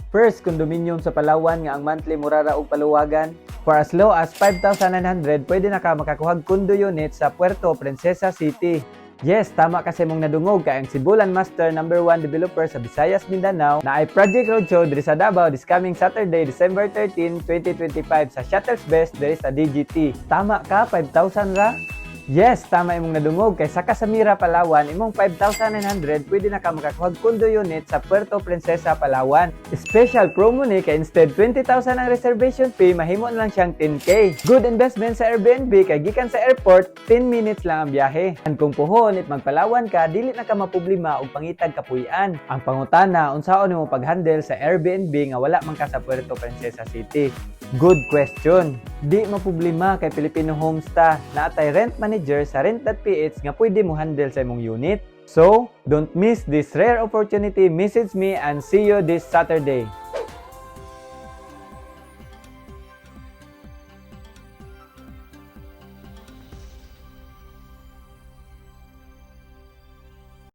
First, condominium sa Palawan nga ang monthly murara og paluwagan. For as low as 5,900, pwede na ka makakuhag condo unit sa Puerto Princesa City. Yes, tama kasi mong nadungog kay ang Cebulan Master #1 developer sa Visayas, Mindanao na ay Project Roadshow diri sa Davao this coming Saturday, December 13, 2025 sa Shuttles Best diri sa DGT. Tama ka, 5,000 ra? Yes, tama imong nadungog kay sa Casamira, Palawan, imong 5,900 pwede na ka makakuhag condo unit sa Puerto Princesa, Palawan. Special promo ni kay instead 20,000 ang reservation fee, mahimo na lang siyang 10K. Good investment sa Airbnb kay gikan sa airport, 10 minutes lang ang biyahe. And kung puhon it magpalawan ka, dili na ka maproblema og pangitag kapuy-an. Ang pangutana, unsaon nimo pag-handle sa Airbnb nga wala man ka sa Puerto Princesa City? Good question. Di maproblema kay Filipino Homesta na atay rent manager sa rent.ph nga pwede mo handle sa imong unit. So, don't miss this rare opportunity. Message me and see you this Saturday.